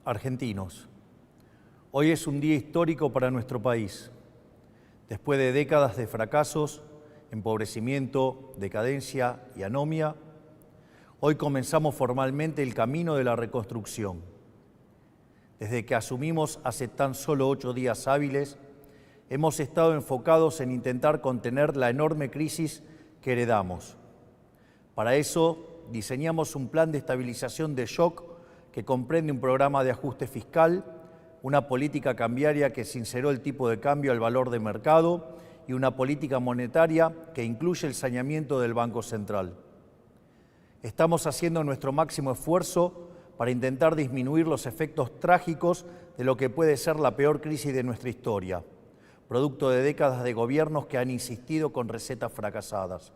Argentinos, hoy es un día histórico para nuestro país. Después de décadas de fracasos, empobrecimiento, decadencia y anomia, hoy comenzamos formalmente el camino de la reconstrucción. Desde que asumimos hace tan solo 8 días hábiles, hemos estado enfocados en intentar contener la enorme crisis que heredamos. Para eso, diseñamos un plan de estabilización de shock que comprende un programa de ajuste fiscal, una política cambiaria que sinceró el tipo de cambio al valor de mercado y una política monetaria que incluye el saneamiento del Banco Central. Estamos haciendo nuestro máximo esfuerzo para intentar disminuir los efectos trágicos de lo que puede ser la peor crisis de nuestra historia, producto de décadas de gobiernos que han insistido con recetas fracasadas.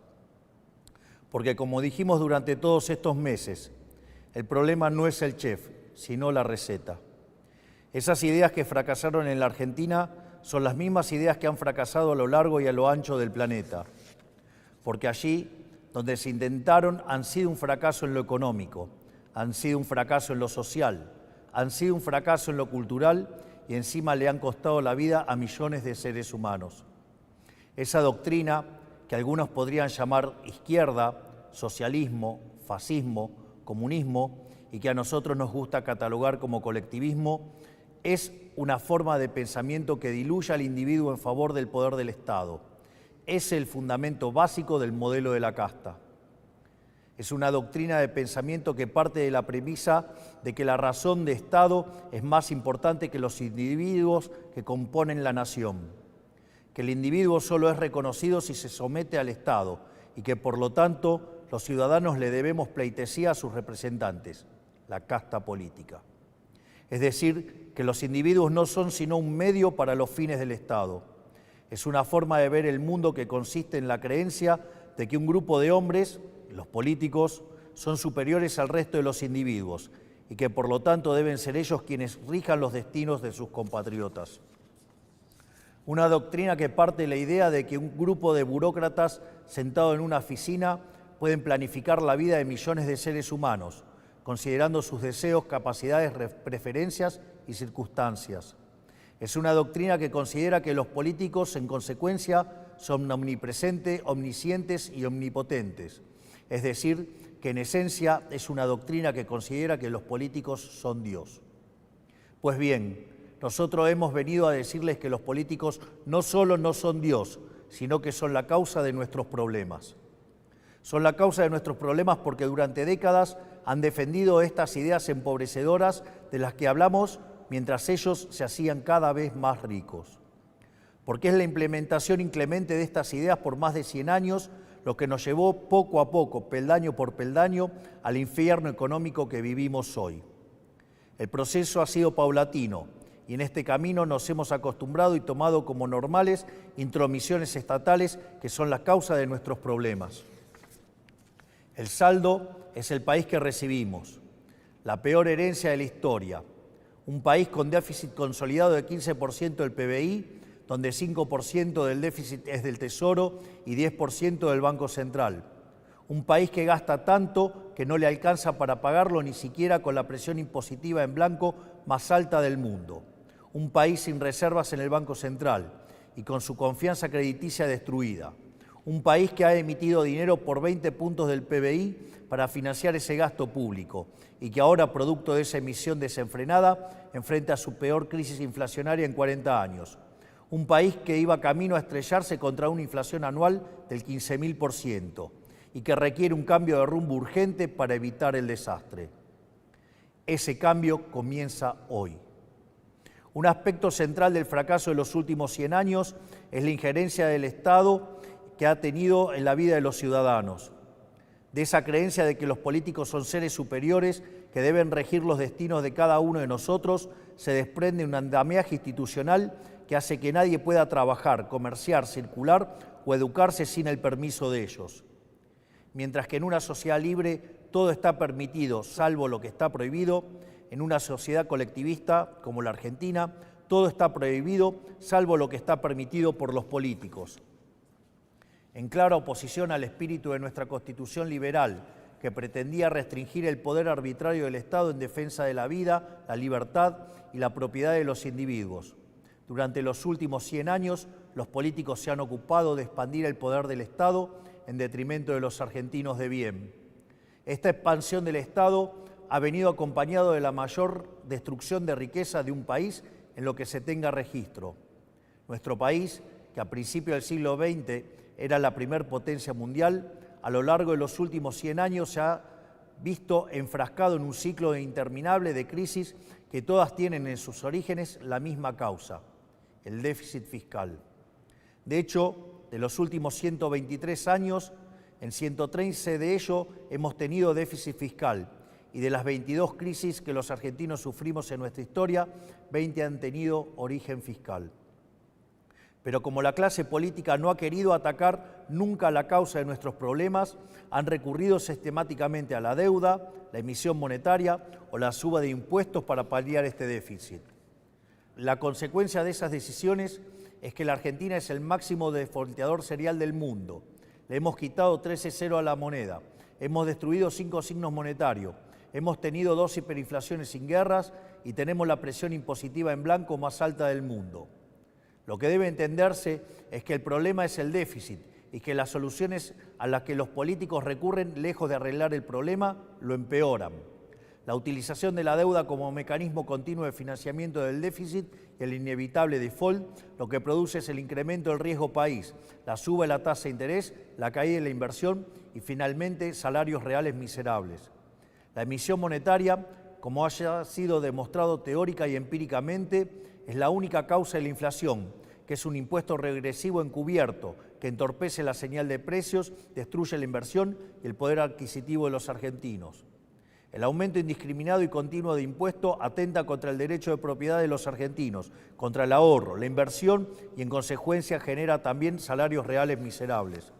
Porque como dijimos durante todos estos meses, el problema no es el chef, sino la receta. Esas ideas que fracasaron en la Argentina son las mismas ideas que han fracasado a lo largo y a lo ancho del planeta. Porque allí, donde se intentaron, han sido un fracaso en lo económico, han sido un fracaso en lo social, han sido un fracaso en lo cultural y encima le han costado la vida a millones de seres humanos. Esa doctrina, que algunos podrían llamar izquierda, socialismo, fascismo, comunismo, y que a nosotros nos gusta catalogar como colectivismo, es una forma de pensamiento que diluye al individuo en favor del poder del Estado. Es el fundamento básico del modelo de la casta. Es una doctrina de pensamiento que parte de la premisa de que la razón de Estado es más importante que los individuos que componen la nación, que el individuo solo es reconocido si se somete al Estado y que, por lo tanto, los ciudadanos le debemos pleitesía a sus representantes, la casta política. Es decir, que los individuos no son sino un medio para los fines del Estado. Es una forma de ver el mundo que consiste en la creencia de que un grupo de hombres, los políticos, son superiores al resto de los individuos y que por lo tanto deben ser ellos quienes rijan los destinos de sus compatriotas. Una doctrina que parte de la idea de que un grupo de burócratas sentado en una oficina pueden planificar la vida de millones de seres humanos, considerando sus deseos, capacidades, preferencias y circunstancias. Es una doctrina que considera que los políticos, en consecuencia, son omnipresentes, omniscientes y omnipotentes. Es decir, que en esencia es una doctrina que considera que los políticos son Dios. Pues bien, nosotros hemos venido a decirles que los políticos no solo no son Dios, sino que son la causa de nuestros problemas. Son la causa de nuestros problemas porque durante décadas han defendido estas ideas empobrecedoras de las que hablamos mientras ellos se hacían cada vez más ricos. Porque es la implementación inclemente de estas ideas por más de 100 años lo que nos llevó poco a poco, peldaño por peldaño, al infierno económico que vivimos hoy. El proceso ha sido paulatino y en este camino nos hemos acostumbrado y tomado como normales intromisiones estatales que son la causa de nuestros problemas. El saldo es el país que recibimos, la peor herencia de la historia, un país con déficit consolidado de 15% del PBI, donde 5% del déficit es del Tesoro y 10% del Banco Central. Un país que gasta tanto que no le alcanza para pagarlo ni siquiera con la presión impositiva en blanco más alta del mundo. Un país sin reservas en el Banco Central y con su confianza crediticia destruida. Un país que ha emitido dinero por 20 puntos del PBI para financiar ese gasto público y que ahora, producto de esa emisión desenfrenada, enfrenta su peor crisis inflacionaria en 40 años. Un país que iba camino a estrellarse contra una inflación anual del 15.000% y que requiere un cambio de rumbo urgente para evitar el desastre. Ese cambio comienza hoy. Un aspecto central del fracaso de los últimos 100 años es la injerencia del Estado que ha tenido en la vida de los ciudadanos, de esa creencia de que los políticos son seres superiores que deben regir los destinos de cada uno de nosotros, se desprende un andamiaje institucional que hace que nadie pueda trabajar, comerciar, circular o educarse sin el permiso de ellos. Mientras que en una sociedad libre todo está permitido, salvo lo que está prohibido, en una sociedad colectivista como la Argentina, todo está prohibido, salvo lo que está permitido por los políticos. En clara oposición al espíritu de nuestra Constitución liberal, que pretendía restringir el poder arbitrario del Estado en defensa de la vida, la libertad y la propiedad de los individuos. Durante los últimos 100 años, los políticos se han ocupado de expandir el poder del Estado en detrimento de los argentinos de bien. Esta expansión del Estado ha venido acompañado de la mayor destrucción de riqueza de un país en lo que se tenga registro. Nuestro país, que a principios del siglo XX era la primer potencia mundial, a lo largo de los últimos 100 años se ha visto enfrascado en un ciclo interminable de crisis que todas tienen en sus orígenes la misma causa: el déficit fiscal. De hecho, de los últimos 123 años, en 113 de ellos hemos tenido déficit fiscal, y de las 22 crisis que los argentinos sufrimos en nuestra historia, 20 han tenido origen fiscal. Pero como la clase política no ha querido atacar nunca la causa de nuestros problemas, han recurrido sistemáticamente a la deuda, la emisión monetaria o la suba de impuestos para paliar este déficit. La consecuencia de esas decisiones es que la Argentina es el máximo defaulteador serial del mundo. Le hemos quitado 13-0 a la moneda, hemos destruido 5 signos monetarios, hemos tenido 2 hiperinflaciones sin guerras y tenemos la presión impositiva en blanco más alta del mundo. Lo que debe entenderse es que el problema es el déficit y que las soluciones a las que los políticos recurren, lejos de arreglar el problema, lo empeoran. La utilización de la deuda como mecanismo continuo de financiamiento del déficit y el inevitable default, lo que produce es el incremento del riesgo país, la suba de la tasa de interés, la caída de la inversión y finalmente salarios reales miserables. La emisión monetaria, como haya sido demostrado teórica y empíricamente, es la única causa de la inflación, que es un impuesto regresivo encubierto que entorpece la señal de precios, destruye la inversión y el poder adquisitivo de los argentinos. El aumento indiscriminado y continuo de impuestos atenta contra el derecho de propiedad de los argentinos, contra el ahorro, la inversión y en consecuencia genera también salarios reales miserables.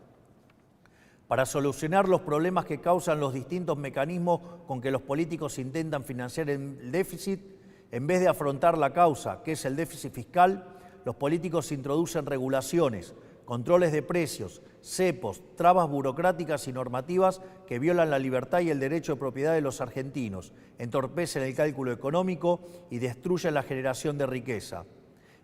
Para solucionar los problemas que causan los distintos mecanismos con que los políticos intentan financiar el déficit, en vez de afrontar la causa, que es el déficit fiscal, los políticos introducen regulaciones, controles de precios, cepos, trabas burocráticas y normativas que violan la libertad y el derecho de propiedad de los argentinos, entorpecen el cálculo económico y destruyen la generación de riqueza.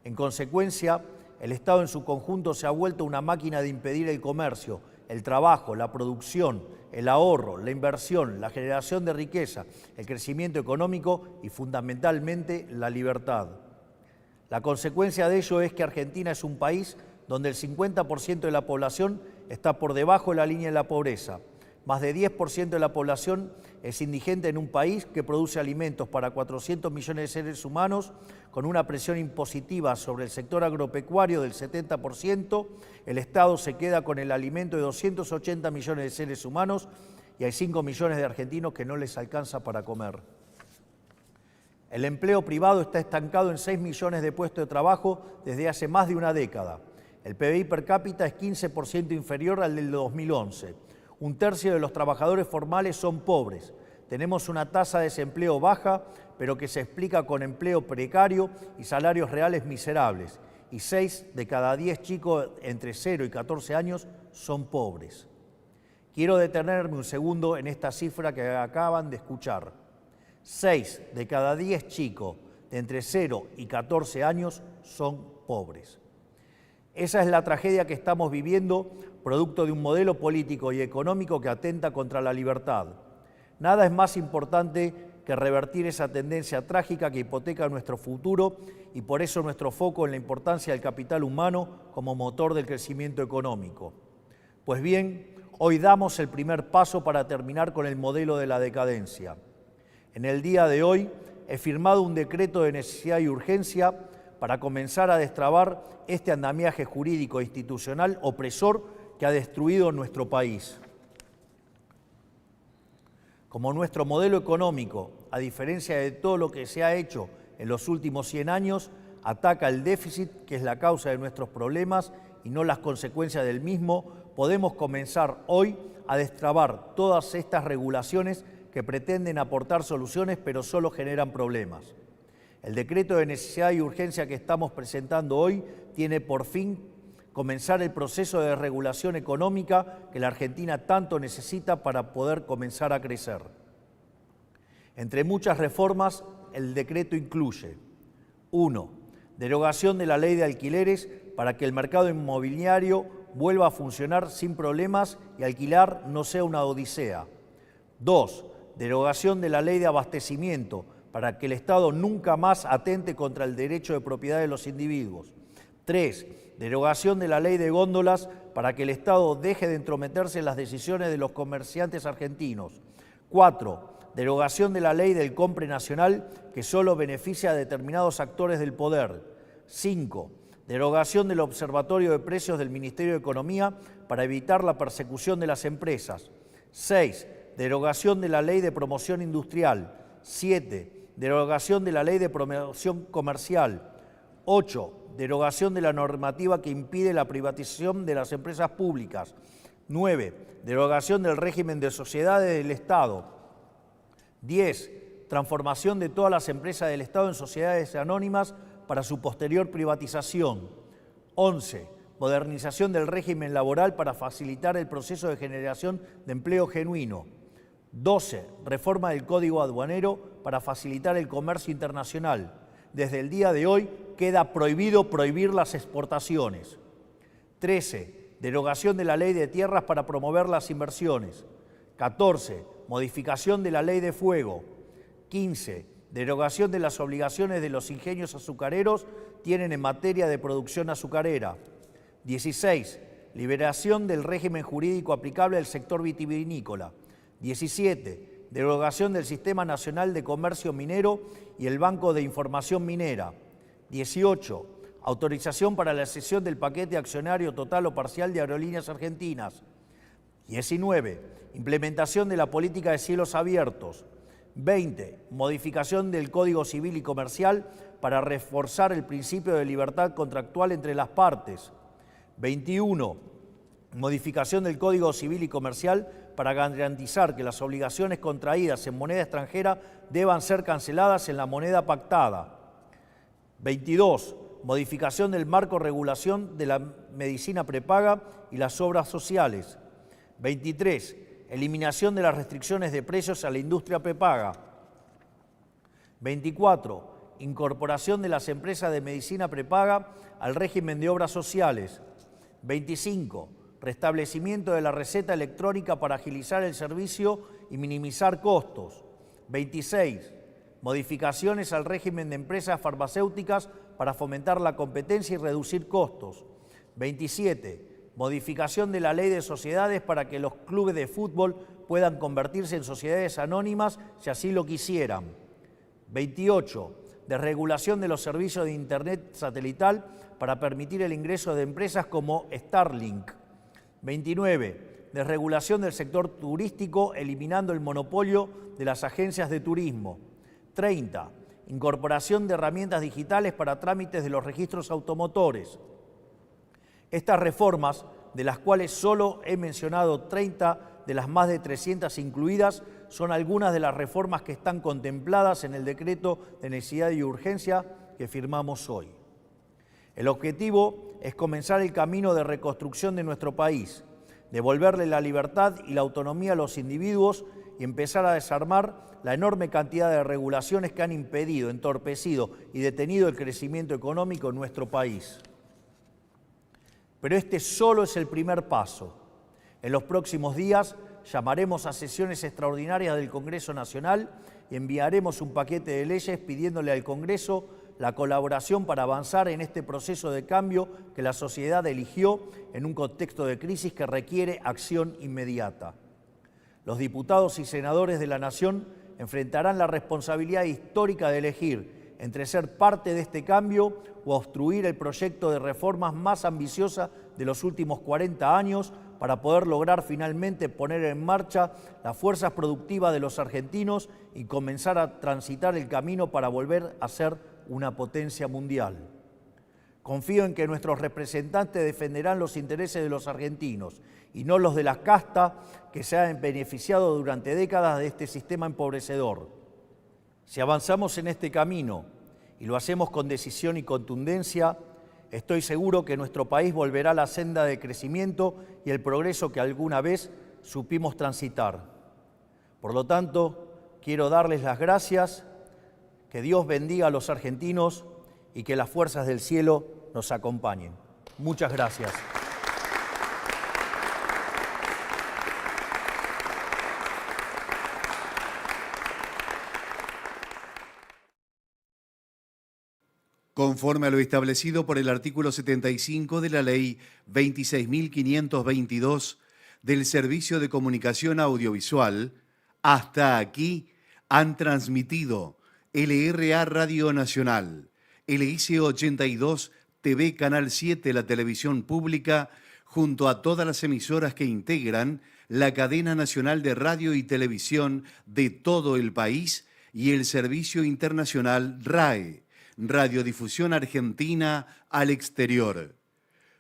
En consecuencia, el Estado en su conjunto se ha vuelto una máquina de impedir el comercio, el trabajo, la producción, el ahorro, la inversión, la generación de riqueza, el crecimiento económico y fundamentalmente la libertad. La consecuencia de ello es que Argentina es un país donde el 50% de la población está por debajo de la línea de la pobreza. Más de 10% de la población es indigente en un país que produce alimentos para 400 millones de seres humanos, con una presión impositiva sobre el sector agropecuario del 70%, el Estado se queda con el alimento de 280 millones de seres humanos y hay 5 millones de argentinos que no les alcanza para comer. El empleo privado está estancado en 6 millones de puestos de trabajo desde hace más de una década. El PBI per cápita es 15% inferior al del 2011. Un tercio de los trabajadores formales son pobres. Tenemos una tasa de desempleo baja, pero que se explica con empleo precario y salarios reales miserables. Y 6 de cada 10 chicos entre 0 y 14 años son pobres. Quiero detenerme un segundo en esta cifra que acaban de escuchar. 6 de cada 10 chicos de entre 0 y 14 años son pobres. Esa es la tragedia que estamos viviendo, producto de un modelo político y económico que atenta contra la libertad. Nada es más importante que revertir esa tendencia trágica que hipoteca nuestro futuro y por eso nuestro foco en la importancia del capital humano como motor del crecimiento económico. Pues bien, hoy damos el primer paso para terminar con el modelo de la decadencia. En el día de hoy he firmado un decreto de necesidad y urgencia para comenzar a destrabar este andamiaje jurídico e institucional opresor que ha destruido nuestro país. Como nuestro modelo económico, a diferencia de todo lo que se ha hecho en los últimos 100 años, ataca el déficit, que es la causa de nuestros problemas y no las consecuencias del mismo, podemos comenzar hoy a destrabar todas estas regulaciones que pretenden aportar soluciones pero solo generan problemas. El decreto de necesidad y urgencia que estamos presentando hoy tiene por fin comenzar el proceso de regulación económica que la Argentina tanto necesita para poder comenzar a crecer. Entre muchas reformas, el decreto incluye: 1. Derogación de la ley de alquileres para que el mercado inmobiliario vuelva a funcionar sin problemas y alquilar no sea una odisea. 2. Derogación de la ley de abastecimiento para que el Estado nunca más atente contra el derecho de propiedad de los individuos. 3. Derogación de la ley de góndolas para que el Estado deje de entrometerse en las decisiones de los comerciantes argentinos. 4. Derogación de la ley del compre nacional que solo beneficia a determinados actores del poder. 5. Derogación del Observatorio de Precios del Ministerio de Economía para evitar la persecución de las empresas. 6. Derogación de la ley de promoción industrial. 7. Derogación de la ley de promoción comercial. 8. Derogación de la normativa que impide la privatización de las empresas públicas. 9. Derogación del régimen de sociedades del Estado. 10. Transformación de todas las empresas del Estado en sociedades anónimas para su posterior privatización. 11. Modernización del régimen laboral para facilitar el proceso de generación de empleo genuino. 12. Reforma del Código Aduanero para facilitar el comercio internacional. Desde el día de hoy queda prohibido prohibir las exportaciones. 13. Derogación de la ley de tierras para promover las inversiones. 14. Modificación de la ley de fuego. 15. Derogación de las obligaciones de los ingenios azucareros tienen en materia de producción azucarera. 16. Liberación del régimen jurídico aplicable al sector vitivinícola. 17. Derogación del Sistema Nacional de Comercio Minero y el Banco de Información Minera. 18. Autorización para la cesión del paquete accionario total o parcial de Aerolíneas Argentinas. 19. Implementación de la política de cielos abiertos. 20. Modificación del Código Civil y Comercial para reforzar el principio de libertad contractual entre las partes. 21. Modificación del Código Civil y Comercial para garantizar que las obligaciones contraídas en moneda extranjera deban ser canceladas en la moneda pactada. 22. Modificación del marco de regulación de la medicina prepaga y las obras sociales. 23. Eliminación de las restricciones de precios a la industria prepaga. 24. Incorporación de las empresas de medicina prepaga al régimen de obras sociales. 25. Restablecimiento de la receta electrónica para agilizar el servicio y minimizar costos. 26. Modificaciones al régimen de empresas farmacéuticas para fomentar la competencia y reducir costos. 27. Modificación de la ley de sociedades para que los clubes de fútbol puedan convertirse en sociedades anónimas si así lo quisieran. 28. Desregulación de los servicios de Internet satelital para permitir el ingreso de empresas como Starlink. 29. Desregulación del sector turístico eliminando el monopolio de las agencias de turismo. 30. Incorporación de herramientas digitales para trámites de los registros automotores. Estas reformas, de las cuales solo he mencionado 30 de las más de 300 incluidas, son algunas de las reformas que están contempladas en el decreto de necesidad y urgencia que firmamos hoy. El objetivo es comenzar el camino de reconstrucción de nuestro país, devolverle la libertad y la autonomía a los individuos y empezar a desarmar la enorme cantidad de regulaciones que han impedido, entorpecido y detenido el crecimiento económico en nuestro país. Pero este solo es el primer paso. En los próximos días llamaremos a sesiones extraordinarias del Congreso Nacional y enviaremos un paquete de leyes pidiéndole al Congreso la colaboración para avanzar en este proceso de cambio que la sociedad eligió en un contexto de crisis que requiere acción inmediata. Los diputados y senadores de la Nación enfrentarán la responsabilidad histórica de elegir entre ser parte de este cambio o obstruir el proyecto de reformas más ambiciosa de los últimos 40 años para poder lograr finalmente poner en marcha las fuerzas productivas de los argentinos y comenzar a transitar el camino para volver a ser una potencia mundial. Confío en que nuestros representantes defenderán los intereses de los argentinos y no los de la casta que se han beneficiado durante décadas de este sistema empobrecedor. Si avanzamos en este camino y lo hacemos con decisión y contundencia, estoy seguro que nuestro país volverá a la senda de crecimiento y el progreso que alguna vez supimos transitar. Por lo tanto, quiero darles las gracias, que Dios bendiga a los argentinos y que las fuerzas del cielo nos acompañen. Muchas gracias. Conforme a lo establecido por el artículo 75 de la Ley 26.522 del Servicio de Comunicación Audiovisual, hasta aquí han transmitido LRA Radio Nacional, LIC 82 TV Canal 7, la televisión pública, junto a todas las emisoras que integran la cadena nacional de radio y televisión de todo el país y el servicio internacional RAE, Radiodifusión Argentina al exterior.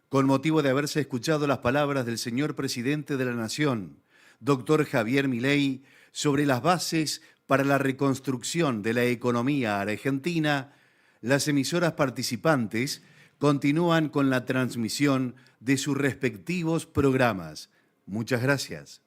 Con motivo de haberse escuchado las palabras del señor presidente de la Nación, doctor Javier Milei, sobre las bases para la reconstrucción de la economía argentina, las emisoras participantes continúan con la transmisión de sus respectivos programas. Muchas gracias.